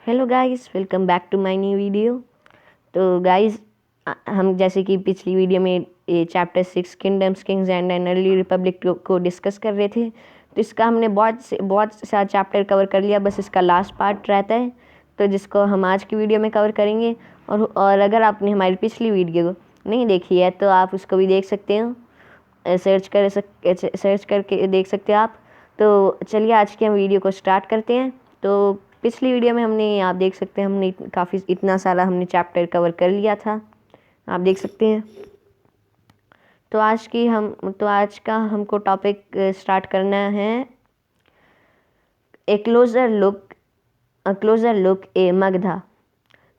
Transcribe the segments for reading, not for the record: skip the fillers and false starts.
Hello guys, welcome back to my new video. तो guys, हम जैसे कि पिछली वीडियो में ये chapter 6 kingdoms kings and an early republic को डिस्कस कर रहे थे। तो इसका हमने बहुत सा चैप्टर कवर कर लिया, बस इसका लास्ट पार्ट रहता है तो जिसको हम आज की वीडियो में कवर करेंगे। और अगर आपने हमारी पिछली वीडियो नहीं देखी है तो आप उसको भी देख सकते हो, सर्च करके देख सकते हो आप। तो चलिए आज की हम वीडियो को स्टार्ट करते हैं। तो पिछली वीडियो में हमने, आप देख सकते हैं, हमने काफ़ी इतना सारा हमने चैप्टर कवर कर लिया था, आप देख सकते हैं। तो आज का हमको टॉपिक स्टार्ट करना है ए क्लोज़र लुक ए मगधा।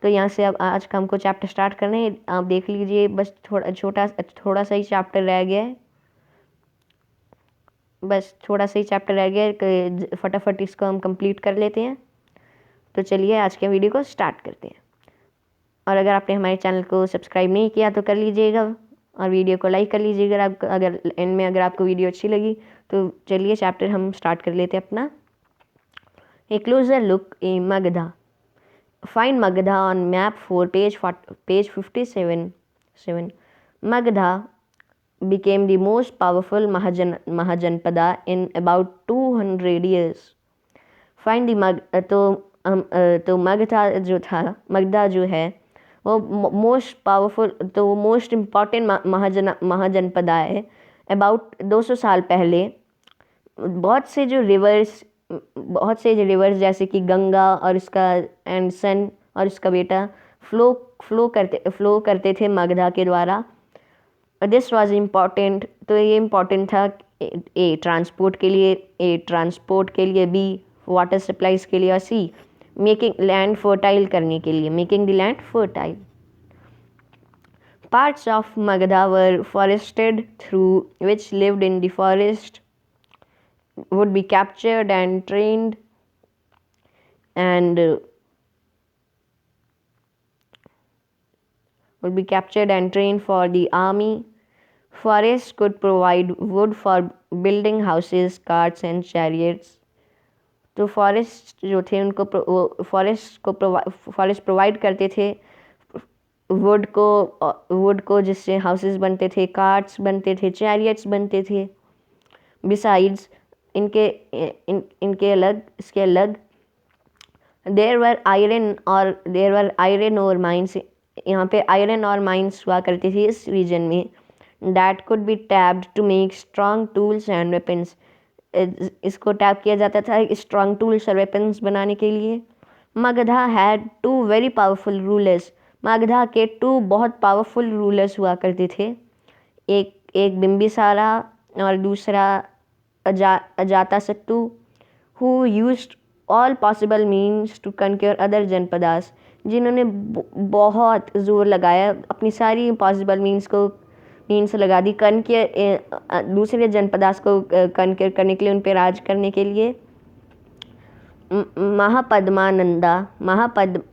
तो यहाँ से अब आज का हमको चैप्टर स्टार्ट करना है। आप देख लीजिए, बस थोड़ा सा ही चैप्टर रह गया है, फटाफट इसको हम कंप्लीट कर लेते हैं। तो चलिए आज के वीडियो को स्टार्ट करते हैं। और अगर आपने हमारे चैनल को सब्सक्राइब नहीं किया तो कर लीजिएगा और वीडियो को लाइक कर लीजिएगा। अगर एंड में अगर आपको वीडियो अच्छी लगी तो चलिए चैप्टर हम स्टार्ट कर लेते हैं अपना। ए closer look A Magadha. Find Magadha on map 4 page 57. Magadha became the most powerful Mahajanpada in about 200 years. Find the तो मगधा जो है वो मोस्ट पावरफुल, तो वो मोस्ट इम्पॉर्टेंट महाजनपदा है। अबाउट 200 साल पहले बहुत से जो रिवर्स जैसे कि गंगा और इसका एंड सन और इसका बेटा फ्लो करते थे मगधा के द्वारा। दिस वाज इम्पॉर्टेंट, तो ये इम्पॉर्टेंट था ट्रांसपोर्ट के लिए, बी वाटर सप्लाईज के लिए, और सी मेकिंग लैंड फर्टाइल करने के लिए, making the land fertile. Parts of Magadha were forested through which lived in the forest would be captured and trained for the army. Forests could provide wood for building houses, carts and chariots. तो forest जो थे उनको forest provide करते थे would को जिससे houses बनते थे, कार्ट्स बनते थे, चैरियट्स बनते थे। बिसाइड्स इसके अलग देयर वर आयरन और माइंस, यहाँ पे आयरन और माइंस हुआ करती थी इस रीजन में। That could be tapped to make strong tools and weapons, इसको टैप किया जाता था स्ट्रॉन्ग टूल्स और वेपन्स बनाने के लिए। Magadha had 2 very powerful rulers, Magadha के 2 बहुत पावरफुल रूलर्स हुआ करते थे। एक बिंबिसारा और दूसरा Ajatashatru, who used all possible means to conquer other janapadas, जिन्होंने बहुत जोर लगाया, अपनी सारी पॉसिबल मीन्स लगा दी दूसरे जनपदास को कनक्योर करने के लिए, उन पर राज करने के लिए।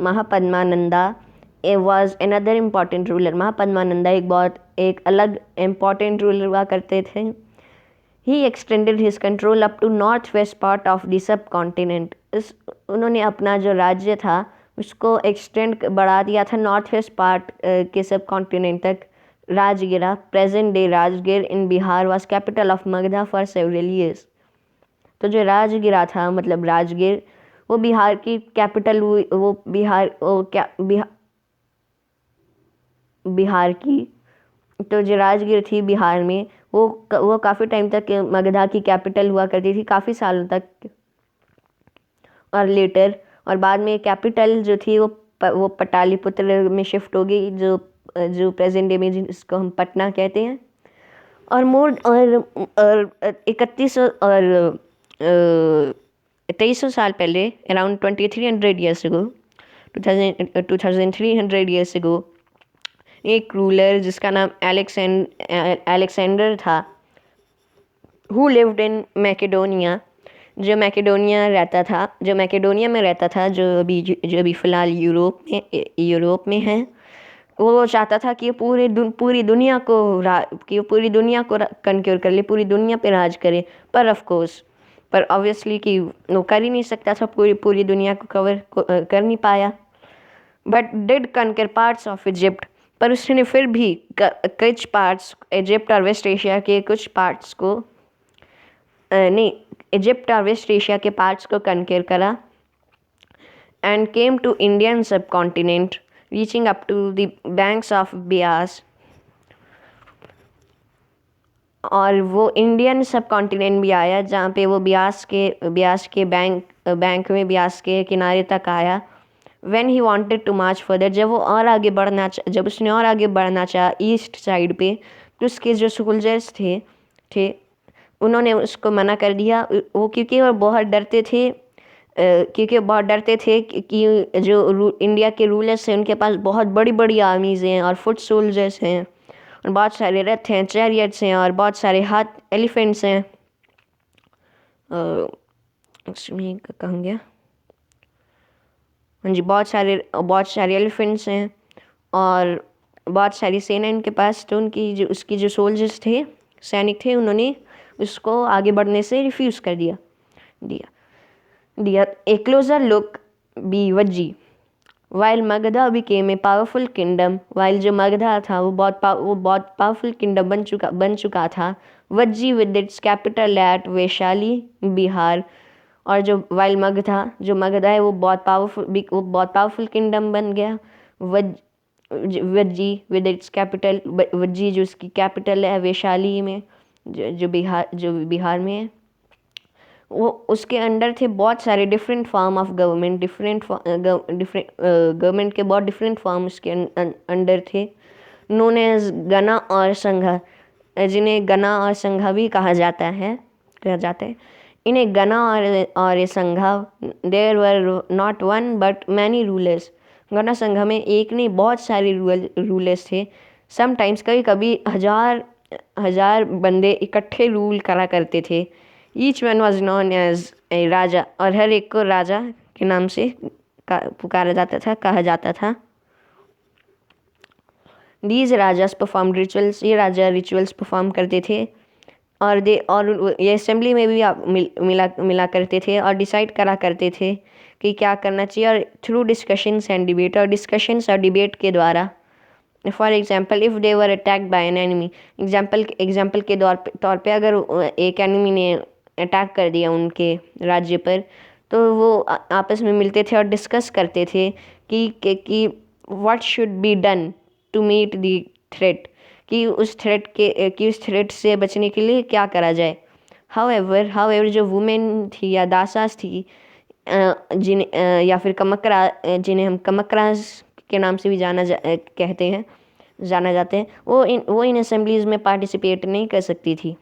Mahapadmananda was another important ruler, Mahapadmananda एक अलग इम्पॉर्टेंट रूलर हुआ करते थे। He extended his control up to north west part of the subcontinent, उन्होंने अपना जो राज्य था उसको बढ़ा दिया था नॉर्थ वेस्ट पार्ट के सब कॉन्टिनेंट तक। राजगिरा, present day Rajgir in Bihar was capital of Magadha for several years. तो जो राजगिरा था, मतलब राजगीर, वो बिहार की कैपिटल हुई, बिहार की, तो जो राजगीर थी बिहार में, वो काफ़ी टाइम तक मगधा की कैपिटल हुआ करती थी, काफ़ी सालों तक। और बाद में कैपिटल जो थी वो पटालीपुत्र में शिफ्ट हो गई, जो प्रेजेंट डे में जिसको हम पटना कहते हैं। और 2300 साल पहले, अराउंड 2300 ईयर्स अगो, 2300 ईयर्स अगो, एक रूलर जिसका नाम अलेक्सेंडर था, हु लिव्ड इन मैकेडोनिया, जो मैकेडोनिया में रहता था, जो अभी फ़िलहाल यूरोप में है। वो चाहता था कि पूरी दुनिया को कनक्योर कर ले, पूरी दुनिया पे राज करे। पर पर ऑब्वियसली कि वो कर ही नहीं सकता था, पूरी दुनिया को कवर कर नहीं पाया। But did conquer parts of Egypt, पर उसने फिर भी कुछ पार्ट्स इजिप्ट और वेस्ट एशिया के कुछ पार्ट्स को नहीं, इजिप्ट और वेस्ट एशिया के पार्ट्स को कनकर करा। And came to Indian subcontinent reaching up to the banks of Beas, और वो इंडियन सब कॉन्टिनेंट भी आया जहाँ पे वो बियास के बैंक में बियास के किनारे तक आया। When he wanted to march further, जब उसने और आगे बढ़ना चाहा ईस्ट साइड पे, तो उसके जो सोल्जर्स थे उन्होंने उसको मना कर दिया। वो क्योंकि वो बहुत डरते थे कि जो इंडिया के रूलर्स हैं उनके पास बहुत बड़ी बड़ी आर्मीज़ हैं और फुट सोल्जर्स हैं और बहुत सारे रथ हैं, चैरियट्स हैं और बहुत सारे एलिफेंट्स हैं। कहाँ गया? हाँ जी, बहुत सारे एलिफेंट्स हैं और बहुत सारी सेना इनके पास। तो उसकी जो सोल्जर्स थे, सैनिक थे, उन्होंने उसको आगे बढ़ने से रिफ्यूज़ कर दिया। A closer look be Vajji, while Magadha became a powerful kingdom, while जो मगधा था वो बहुत पावरफुल किंगडम बन चुका था। Vajji with its capital eight Vaishali Bihar, और जो मगधा है वो बहुत पावरफुल किंगडम बन गया। Vajji with its capital, Vajji जो उसकी कैपिटल है वैशाली में, जो बिहार में है। वो उसके अंडर थे बहुत सारे different form of government, government के बहुत डिफरेंट फॉर्म उसके अंडर थे, नोन एज गना और संघा, जिन्हें गना और संघा भी कहा जाता है। इन्हें गना और sangha, there were not one but many rulers, gana sangha में एक नहीं बहुत सारे रूलर्स थे। समटाइम्स कभी हजार बंदे इकट्ठे रूल करा करते थे। Each one was known as a raja, और हर एक को राजा के नाम से कहा जाता था। दीज राजास परफॉर्म रिचुअल्स, ये राजा रिचुअल्स परफॉर्म करते थे और ये असेंबली में भी मिला करते थे और डिसाइड करा करते थे कि क्या करना चाहिए, और थ्रू डिस्कशंस एंड डिबेट, और डिस्कशंस और डिबेट के द्वारा। For example if they were attacked by an enemy, example के तौर पे अगर एक एनिमी ने अटैक कर दिया उनके राज्य पर, तो वो आपस में मिलते थे और डिस्कस करते थे कि what should be done to meet the threat, कि उस थ्रेट से बचने के लिए क्या करा जाए। हाउएवर जो वुमेन थी या दासास थी, या फिर जिन्हें हम कमकरास के नाम से भी जाना जाते हैं, वो इन असेंबलीज में पार्टिसिपेट नहीं कर सकती थी।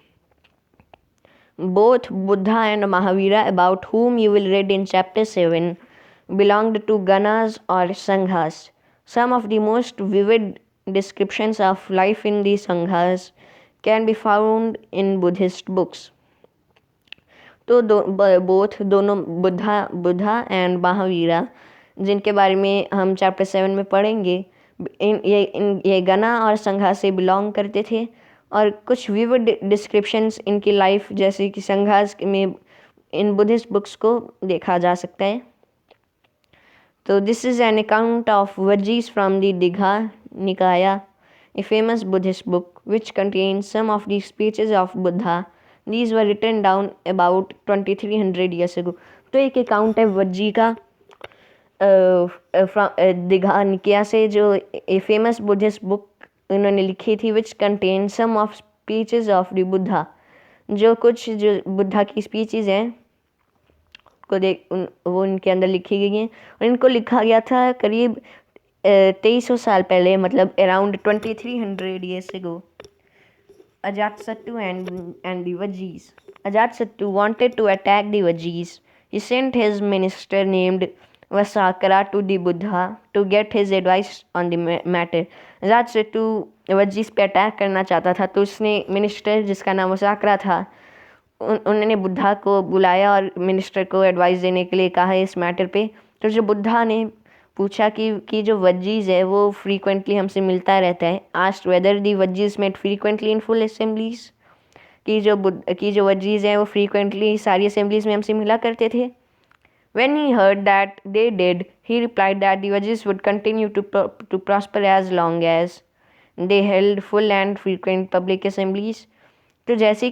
Both Buddha and Mahavira, about whom you will read in chapter 7, belonged to Ganas or Sanghas. Some of the most vivid descriptions of life in the Sanghas can be found in Buddhist books. तो दोनों Buddha and Mahavira, जिनके बारे में हम chapter 7 में पढ़ेंगे, ये गना और संघा से बिलोंग करते थे, और कुछ विविड डिस्क्रिप्शंस इनकी लाइफ जैसे कि संघास में इन बुद्धिस्ट बुक्स को देखा जा सकता है। तो this is an account of Vajjis from the Digha Nikaya, a famous Buddhist book which contains some of the speeches of Buddha. These were written down about 2300 years ago. तो एक अकाउंट है वज्जी का दीघा निकाया से, जो ए फेमस बुद्धिस्ट बुक उन्होंने लिखी थी, which contain some of speeches of the Buddha, जो बुद्धा की स्पीचेस हैं वो उनके अंदर लिखी गई हैं, और इनको लिखा गया था करीब 2300 साल पहले, मतलब around 2300 years ago. Ajatasattu and the Vajjees. Ajatasattu wanted to attack the Vajjees. He sent his minister named Vasakara to the Buddha to get his advice on the matter. Ajatashatru Vajjis पे अटैक करना चाहता था, तो उसने मिनिस्टर जिसका नाम वसाकरा था, उन्होंने बुद्धा को बुलाया और मिनिस्टर को एडवाइस देने के लिए कहा इस मैटर पे। तो जो बुद्धा ने पूछा कि जो वज्जीज है वो फ्रीक्वेंटली हमसे मिलता रहता है, asked whether the Vajjis met frequently in full assemblies, कि जो वजीज़ हैं वो फ्रीक्वेंटली सारी असेंबलीज़ में हमसे मिला करते थे। When he heard that they did, he replied that the Wajis would continue to prosper as long as they held full and frequent public assemblies. तो जैसे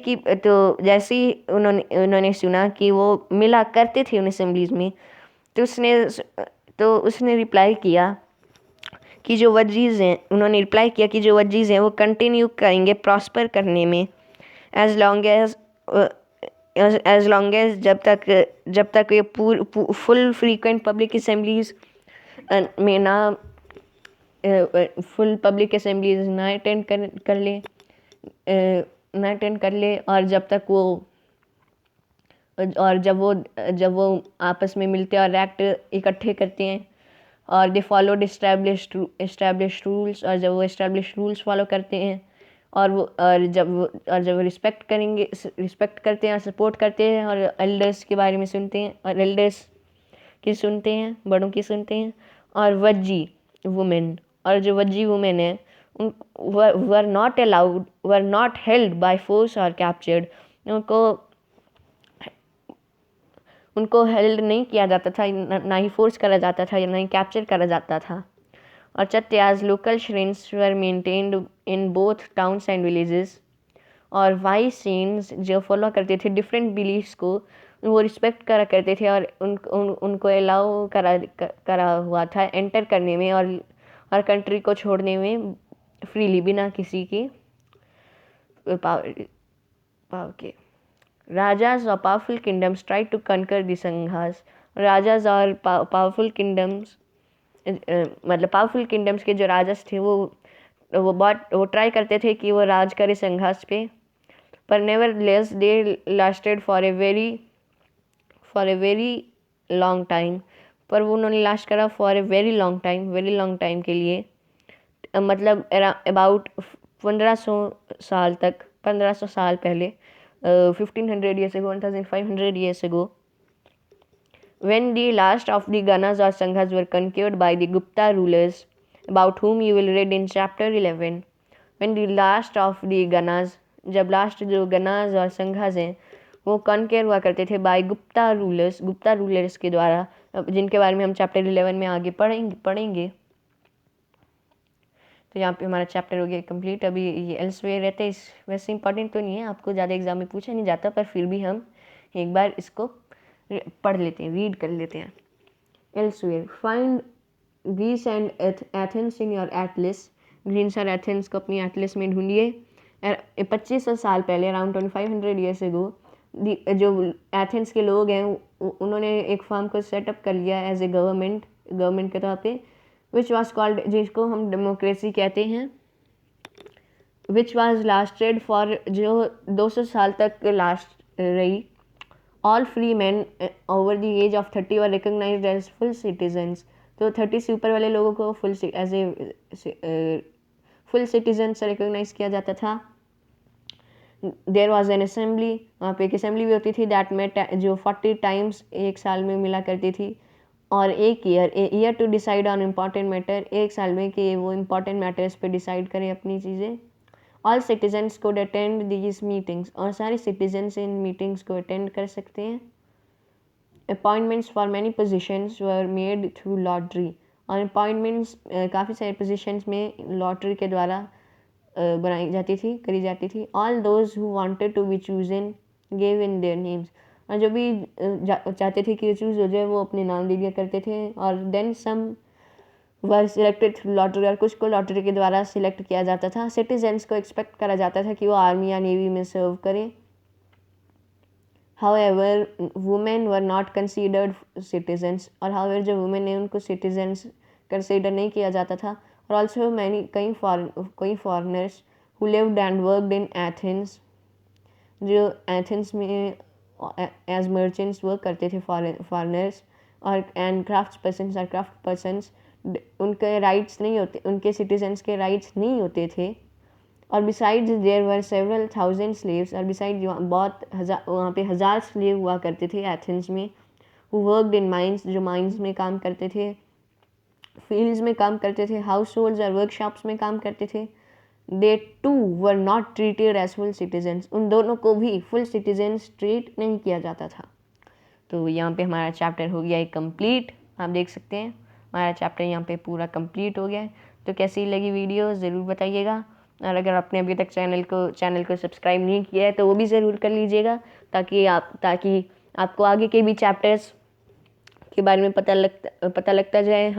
ही उन्होंने सुना कि वो मिला करते थे उन असेंबलीज़ में, तो उसने रिप्लाई किया कि जो वजीज़ हैं उन्होंने रिप्लाई किया कि जो वजीज़ हैं वो कंटिन्यू करेंगे प्रॉस्पर करने में एज लॉन्ग एज जब तक ये फुल फ्रीक्वेंट पब्लिक असेंबलीज में फुल पब्लिक असेंबलीज ना अटेंड कर ले और जब वो आपस में मिलते हैं और एक्ट इकट्ठे करते हैं और दे फॉलोड एस्टैब्लिश्ड रूल्स, और जब वो एस्टैब्लिश्ड रूल्स फॉलो करते हैं और जब वो रिस्पेक्ट करते हैं और सपोर्ट करते हैं और एल्डर्स के बारे में सुनते हैं और एल्डर्स की सुनते हैं, बड़ों की सुनते हैं। और वजी वुमेन है were not held by force और कैप्चर्ड, उनको हेल्ड नहीं किया जाता था, ना ही फोर्स करा जाता था, ना ही कैप्चर करा जाता था। और chaityas local shrines were maintained in both towns and villages, और वाइस सेंट्स जो फॉलो करते थे डिफरेंट बिलीफ्स को, वो रिस्पेक्ट करा करते थे और उनको अलाउ करा हुआ था एंटर करने में और कंट्री को छोड़ने में फ्रीली, बिना किसी की पावर के। राजाज और powerful kingdoms try to conquer the sanghas, rajas और पावरफुल किंगडम्स मतलब पावरफुल किंगडम्स के जो राजास थे वो ट्राई करते थे कि वो राज करे संघास पे, पर never less they lasted for a very long time, पर वो उन्होंने लास्ट करा for a very long time के लिए, मतलब अबाउट 1500 साल पहले, 1500 years ago, 1500 years ago. When the last of the Ganas or Sanghas were conquered by the Gupta rulers, about whom you will read in chapter 11. When the last of the Ganas, जब last जो गनाज और संघास हैं वो कॉन्केयर हुआ करते थे bye Gupta rulers के द्वारा, जिनके बारे में हम चैप्टर 11 में आगे पढ़ेंगे। तो यहाँ पे हमारा चैप्टर हो गया कंप्लीट। अभी ये एल्सवेयर रहते हैं, वैसे इंपॉर्टेंट तो नहीं है, आपको ज़्यादा एग्जाम में पूछा नहीं जाता, पर फिर भी हम एक बार इसको पढ़ लेते हैं, रीड कर लेते हैं। Elsewhere, find Greece and Athens in your atlas, Greece और एथेंस को अपनी एटलस में ढूंढिए। 2500 साल पहले, अराउंड 2500 ईयर्स एगो, जो एथेंस के लोग हैं उन्होंने एक फॉर्म को सेटअप कर लिया एज ए गवर्नमेंट के तौर पे, विच वाज कॉल्ड, जिसको हम डेमोक्रेसी कहते हैं, विच वाज लास्टेड फॉर, जो 200 साल तक लास्ट रही। All free man over the age of 30 were recognised as full citizens, तो 30 से ऊपर वाले लोगों को फुल सिटीजन से रिकग्नाइज किया जाता था। देयर वॉज एन असेंबली, वहाँ पे एक असेंबली भी होती थी दैट मेट, जो 40 टाइम्स एक साल में मिला करती थी, और एक year to decide on important matter, एक साल में कि वो इम्पॉर्टेंट मैटर्स पे डिसाइड करें अपनी चीज़ें। All citizens code attend these meetings, और सारे सिटीजन्स इन मीटिंग्स को अटेंड कर सकते हैं। Appointments for many positions were made through lottery, और अपॉइंटमेंट्स काफ़ी सारे पोजीशंस में लॉटरी के द्वारा करी जाती थी। All those who wanted to be chosen gave in their names, और जो भी चाहते थे कि वो चूज़ हो जाए वो अपने नाम दे दिया करते थे। और देन सम वर सिलेक्टेड थ्रू लॉटरी, और कुछ को लॉटरी के द्वारा सिलेक्ट किया जाता था। सिटीजन्स को एक्सपेक्ट करा जाता था कि वो आर्मी या नेवी में सर्व करें। However women were not considered citizens, और हाउएवर जो वुमेन है उनको सिटीजन्स कंसीडर नहीं किया जाता था। और ऑल्सो कई foreigners who lived and worked in Athens, जो एथेंस में एज मर्चेंट्स वर्क करते थे, फॉरनर्स और एंड क्राफ्ट पर्सन्स, उनके राइट्स नहीं होते, उनके सिटीजन्स के राइट्स नहीं होते थे। और besides there were several thousand slaves, और बिसाइड वहाँ पे 1000 स्लेव हुआ करते थे एथेंस में, हु वर्कड इन माइंस, जो माइंस में काम करते थे, फील्ड्स में काम करते थे, हाउस होल्ड्स और वर्कशॉप्स में काम करते थे। They too were not treated as full citizens, उन दोनों को भी फुल सिटीजन्स ट्रीट नहीं किया जाता था। तो यहाँ पे हमारा चैप्टर हो गया है कंप्लीट। आप देख सकते हैं हमारा चैप्टर यहाँ पे पूरा कंप्लीट हो गया है। तो कैसी लगी वीडियो ज़रूर बताइएगा, और अगर आपने अभी तक चैनल को सब्सक्राइब नहीं किया है तो वो भी ज़रूर कर लीजिएगा, ताकि आपको आगे के भी चैप्टर्स के बारे में पता लगता जाए।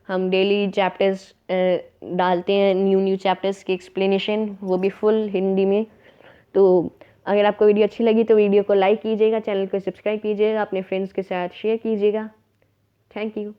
हम डेली चैप्टर्स डालते हैं, न्यू चैप्टर्स की एक्सप्लेनेशन, वो भी फुल हिंदी में। तो अगर आपको वीडियो अच्छी लगी तो वीडियो को लाइक कीजिएगा, चैनल को सब्सक्राइब कीजिएगा, अपने फ्रेंड्स के साथ शेयर कीजिएगा। Thank you.